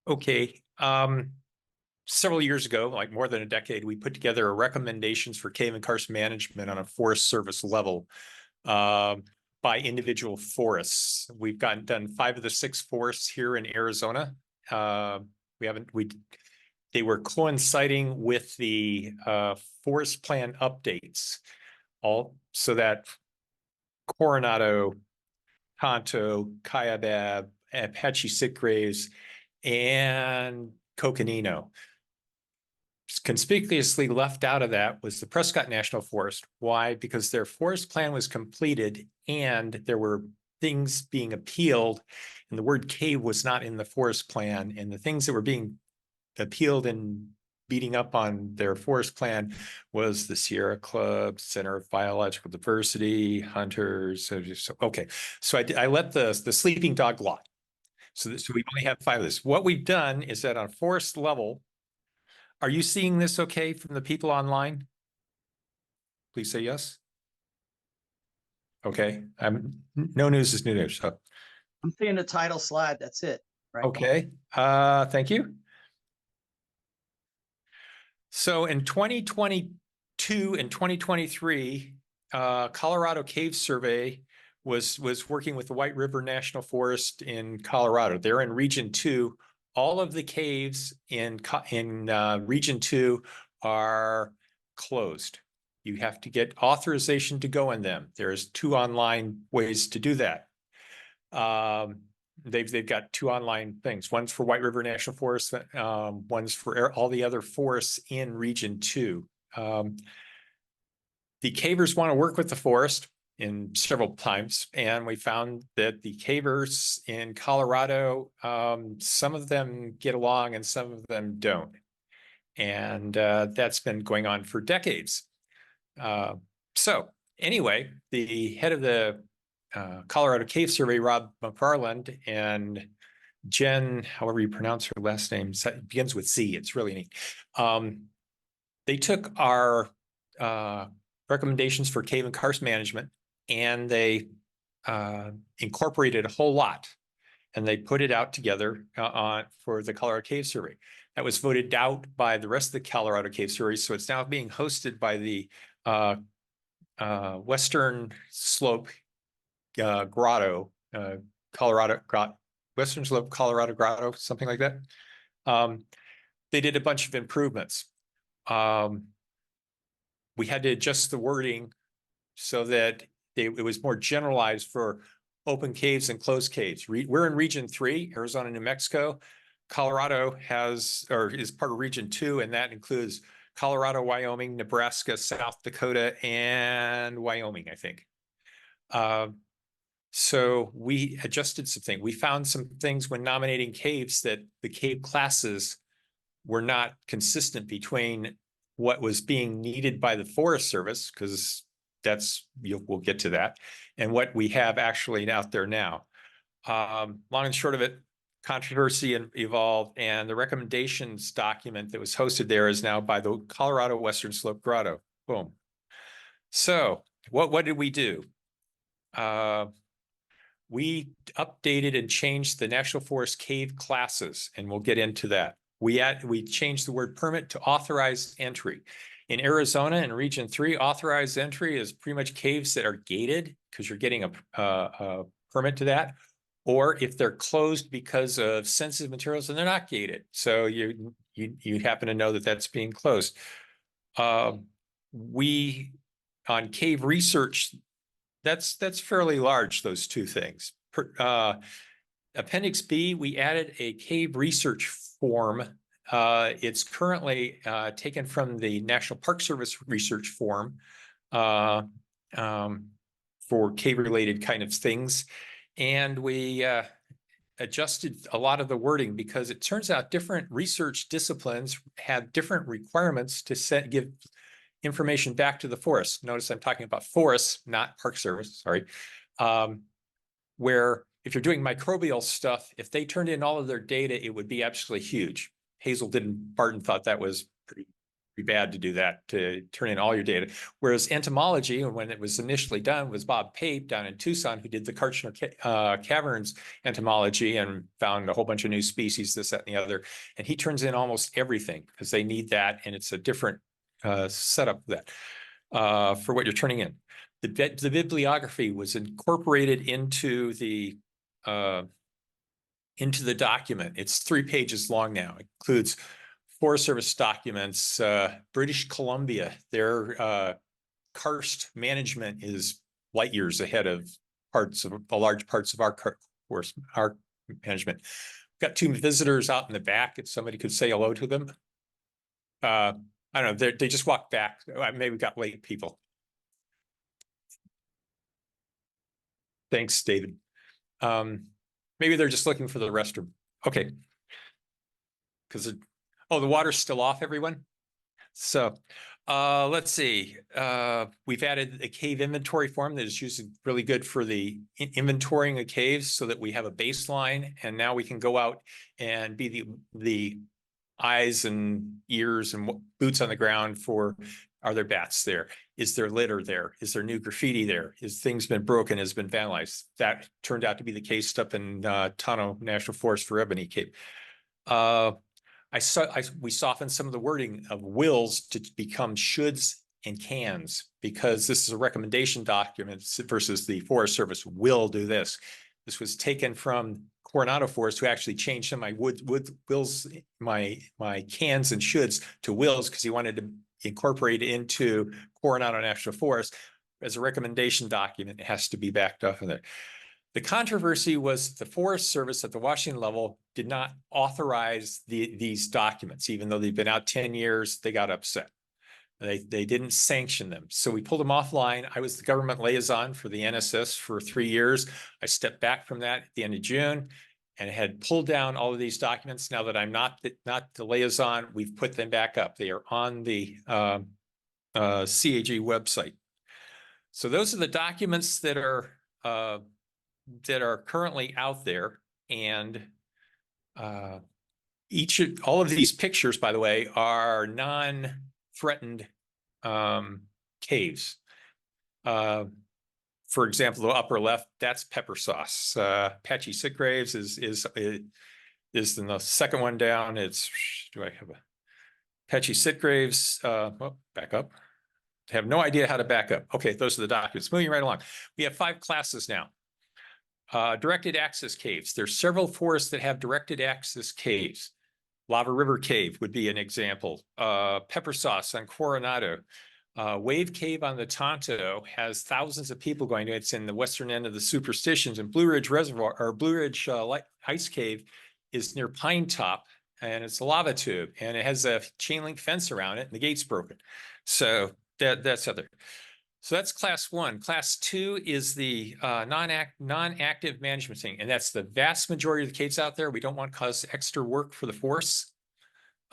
Okay. Several years ago, like more than a decade, we put together recommendations for cave and karst management on a Forest Service level by individual forests. We've done 5 of the 6 forests here in Arizona. They were coinciding with the forest plan updates, all so that Coronado, Tonto, Kaibab, Apache Sitgraves, and Coconino. Conspicuously left out of that was the Prescott National Forest. Why? Because their forest plan was completed and there were things being appealed, and the word cave was not in the forest plan. And the things that were being appealed and beating up on their forest plan was the Sierra Club, Center of Biological Diversity, Hunters. Okay, so I let the sleeping dog lie. So we only have 5 of this. What we've done is that on a forest level, are you seeing this okay from the people online? Please say yes. Okay. No news is new news. So. I'm seeing the title slide. That's it. Right. Okay. Thank you. So in 2022 and 2023, Colorado Cave Survey was working with the White River National Forest in Colorado. They're in Region 2. All of the caves in Region 2 are closed. You have to get authorization to go in them. There's 2 online ways to do that. They've got 2 online things. One's for White River National Forest. One's for all the other forests in Region 2. The cavers want to work with the forest in several times, and we found that the cavers in Colorado, some of them get along and some of them don't. And that's been going on for decades. So anyway, the head of the Colorado Cave Survey, Rob McFarland, and Jen, however you pronounce her last name, begins with C. It's really neat. They took our recommendations for cave and karst management, and they incorporated a whole lot, and they put it out together for the Colorado Cave Survey. That was voted out by the rest of the Colorado Cave Survey, so it's now being hosted by the Western Slope Grotto, Western Slope Colorado Grotto, something like that. They did a bunch of improvements. We had to adjust the wording so that it was more generalized for open caves and closed caves. We're in Region 3, Arizona, New Mexico. Colorado is part of Region 2, and that includes Colorado, Wyoming, Nebraska, South Dakota, and Wyoming, I think. So we adjusted some things. We found some things when nominating caves that the cave classes were not consistent between what was being needed by the Forest Service, because we'll get to that, and what we have actually out there now. Long and short of it, controversy evolved, and the recommendations document that was hosted there is now by the Colorado Western Slope Grotto. Boom. So what did we do? We updated and changed the National Forest cave classes, and we'll get into that. We changed the word permit to authorized entry. In Arizona, in Region 3, authorized entry is pretty much caves that are gated because you're getting a permit to that, or if they're closed because of sensitive materials and they're not gated. So you happen to know that that's being closed. We, on cave research, that's fairly large, those 2 things. Appendix B, we added a cave research form. It's currently taken from the National Park Service research form for cave-related kind of things. And we adjusted a lot of the wording because it turns out different research disciplines have different requirements to give information back to the forest. Notice I'm talking about forests, not Park Service, sorry. Where if you're doing microbial stuff, if they turned in all of their data, it would be absolutely huge. Hazelden and Barton thought that was pretty be bad to do that, to turn in all your data. Whereas entomology, when it was initially done, was Bob Pape down in Tucson, who did the Kartchner Caverns entomology and found a whole bunch of new species, this, that, and the other. And he turns in almost everything because they need that, and it's a different setup of that for what you're turning in. The bibliography was incorporated into the document. It's 3 pages long now. It includes Forest Service documents, British Columbia, their karst management is light years ahead of large parts of our forest, our management. Got 2 visitors out in the back. If somebody could say hello to them. I don't know. They just walked back. Maybe we got late people. Thanks, David. Maybe they're just looking for the restroom. Okay. Because the water's still off, everyone. So let's see. We've added a cave inventory form that is used really good for the inventorying of caves so that we have a baseline, and now we can go out and be the eyes and ears and boots on the ground for, are there bats there? Is there litter there? Is there new graffiti there? Is things been broken? Has been vandalized? That turned out to be the case up in Tonto National Forest for Ebony Cave. We softened some of the wording of wills to become shoulds and cans, because this is a recommendation document versus the Forest Service will do this. This was taken from Coronado Forest, who actually changed some of my wills, my cans and shoulds to wills, because he wanted to incorporate into Coronado National Forest as a recommendation document. It has to be backed up in there. The controversy was the Forest Service at the Washington level did not authorize these documents, even though they've been out 10 years. They got upset. They didn't sanction them. So we pulled them offline. I was the government liaison for the NSS for 3 years. I stepped back from that at the end of June and had pulled down all of these documents. Now that I'm not the liaison, we've put them back up. They are on the CAG website. So those are the documents that are currently out there. And all of these pictures, by the way, are non-threatened caves. For example, the upper left, that's Pepper Sauce. Apache Sitgraves is in the second one down. It's, do I have a Apache Sitgraves? Back up. I have no idea how to back up. Okay, those are the documents. Moving right along. We have 5 classes now. Directed access caves. There's several forests that have directed access caves. Lava River Cave would be an example. Pepper Sauce on Coronado. Wave Cave on the Tonto has thousands of people going to it. It's in the western end of the Superstitions. And Blue Ridge Reservoir, or Blue Ridge Ice Cave, is near Pine Top, and it's a lava tube, and it has a chain link fence around it, and the gate's broken. So that's other. So that's class 1. Class 2 is the non-active management thing, and that's the vast majority of the caves out there. We don't want to cause extra work for the force.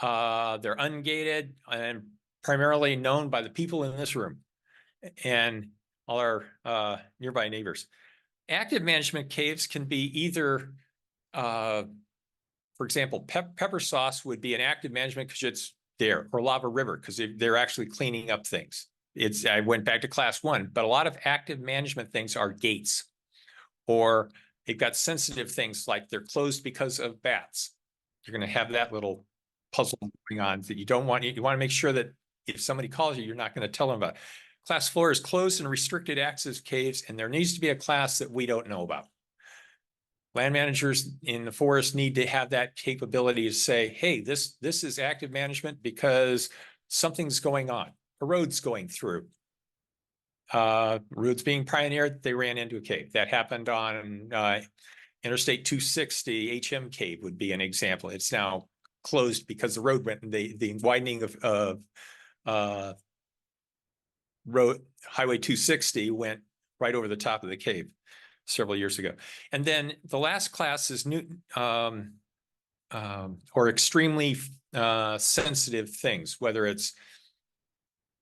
They're ungated and primarily known by the people in this room and all our nearby neighbors. Active management caves can be either, for example, Pepper Sauce would be an active management because it's there, or Lava River because they're actually cleaning up things. I went back to class 1, but a lot of active management things are gates, or they've got sensitive things like they're closed because of bats. You're going to have that little puzzle going on that you don't want. You want to make sure that if somebody calls you, you're not going to tell them about it. Class 4 is closed and restricted access caves, and there needs to be a class that we don't know about. Land managers in the forest need to have that capability to say, hey, this is active management because something's going on. A road's going through. Roads being pioneered, they ran into a cave. That happened on Interstate 260. HM Cave would be an example. It's now closed because the road went, the widening of Highway 260 went right over the top of the cave several years ago. And then the last class is new or extremely sensitive things, whether it's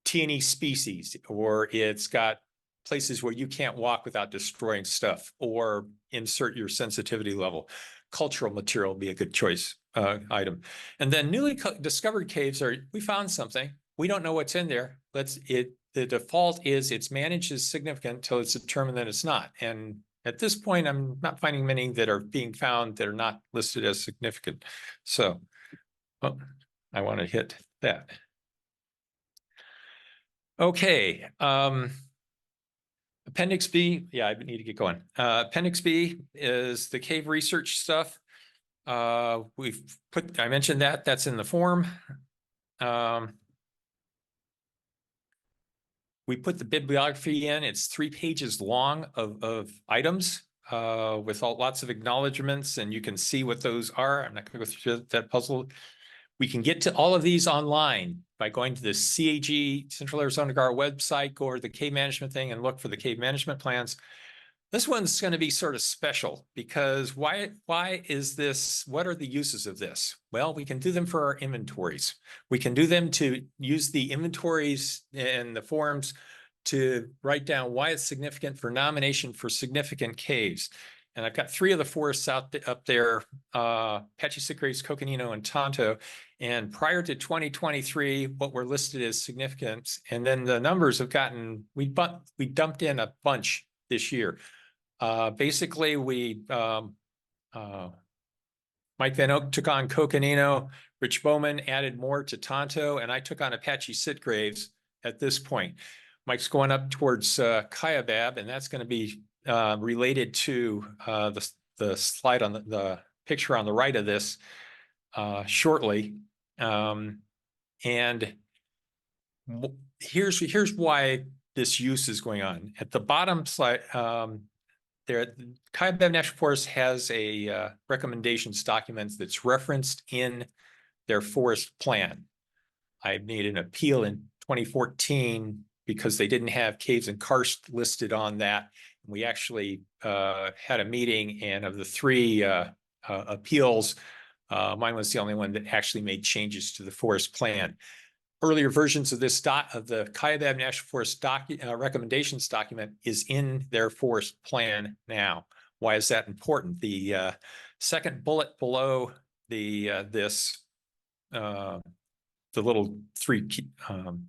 T&E species, or it's got places where you can't walk without destroying stuff, or insert your sensitivity level. Cultural material would be a good choice item. And then newly discovered caves we found something. we don't know what's in there. The default is it's managed as significant until it's determined that it's not. And at this point, I'm not finding many that are being found that are not listed as significant. So I want to hit that. Okay. Appendix B, yeah, I need to get going. Appendix B is the cave research stuff. I mentioned that's in the form. We put the bibliography in. It's 3 pages long of items with lots of acknowledgements, and you can see what those are. I'm not going to go through that puzzle. We can get to all of these online by going to the CAG, Central Arizona Gar website, go to the cave management thing and look for the cave management plans. This one's going to be sort of special because why is this? What are the uses of this? Well, we can do them for our inventories. We can do them to use the inventories and the forms to write down why it's significant for nomination for significant caves. And I've got 3 of the forests up there, Apache Sitgraves, Coconino, and Tonto. And prior to 2023, what were listed as significant, and then the numbers have gotten, we dumped in a bunch this year. Basically, Mike Van Oak took on Coconino, Rich Bowman added more to Tonto, and I took on Apache Sitgraves at this point. Mike's going up towards Kaibab, and that's going to be related to the slide on the picture on the right of this shortly. And here's why this use is going on. At the bottom slide, Kaibab National Forest has a recommendations document that's referenced in their forest plan. I made an appeal in 2014 because they didn't have caves and karst listed on that. We actually had a meeting, and of the 3 appeals, mine was the only one that actually made changes to the forest plan. Earlier versions of this of the Kaibab National Forest recommendations document is in their forest plan now. Why is that important? The second bullet below the little 3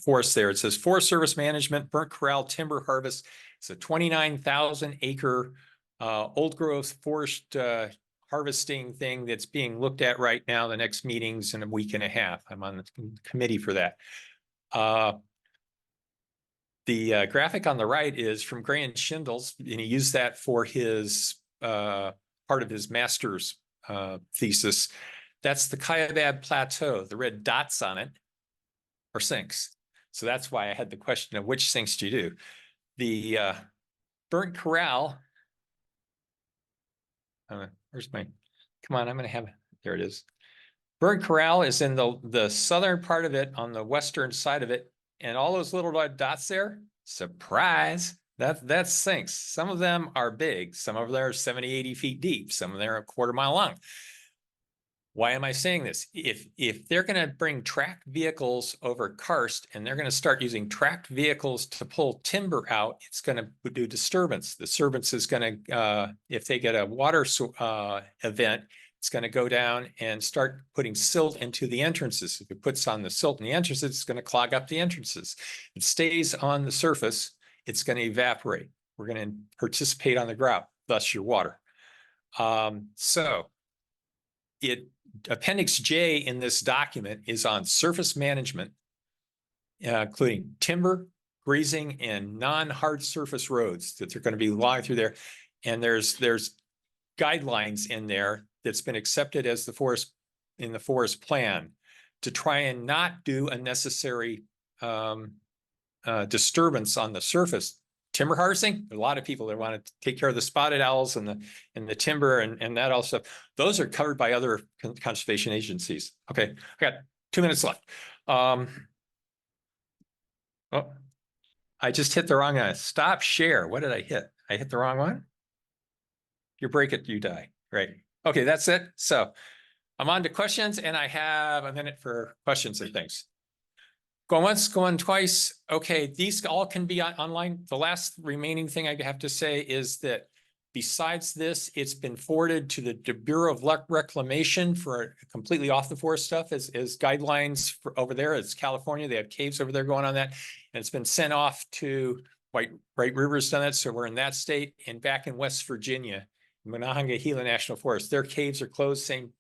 forests there, it says Forest Service Management, Burnt Corral Timber Harvest. It's a 29,000 acre old growth forest harvesting thing that's being looked at right now. The next meeting's in a week and a half. I'm on the committee for that. The graphic on the right is from Gray and Shindles, and he used that for his part of his master's thesis. That's the Kaibab Plateau. The red dots on it are sinks. So that's why I had the question of which sinks do you do. The Burnt Corral, where's my, come on, I'm going to have, there it is. Burnt Corral is in the southern part of it, on the western side of it. And all those little red dots there, surprise, that's sinks. Some of them are big. Some of them are 70, 80 feet deep. Some of them are a quarter mile long. Why am I saying this? If they're going to bring tracked vehicles over karst and they're going to start using tracked vehicles to pull timber out, it's going to do disturbance. Disturbance is going to, if they get a water event, it's going to go down and start putting silt into the entrances. If it puts on the silt in the entrances, it's going to clog up the entrances. If it stays on the surface, it's going to evaporate. We're going to participate on the grout, thus your water. Appendix J in this document is on surface management, including timber, grazing, and non-hard surface roads that they're going to be lying through there. And there's guidelines in there that's been accepted as the forest plan to try and not do unnecessary disturbance on the surface. Timber harvesting, a lot of people that want to take care of the spotted owls and the timber and that all stuff. Those are covered by other conservation agencies. Okay, I got 2 minutes left. Oh, I just hit the wrong stop share. What did I hit? I hit the wrong one. You break it, you die. Right. Okay, that's it. So I'm on to questions, and I have a minute for questions and things. Going once, going twice. Okay, these all can be online. The last remaining thing I have to say is that Besides this, it's been forwarded to the Bureau of Reclamation for completely off the forest stuff as guidelines for over there. It's California. They have caves over there going on that. And it's been sent off to White River's done that. So we're in that state, and back in West Virginia, Monongahela National Forest, their caves are closed, same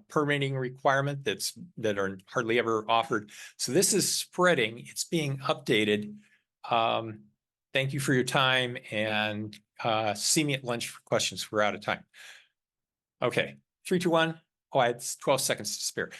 permitting requirement that are hardly ever offered. So this is spreading, it's being updated. Thank you for your time, and see me at lunch for questions. We're out of time. Okay, 3, 2, 1. Oh, I had 12 seconds to spare.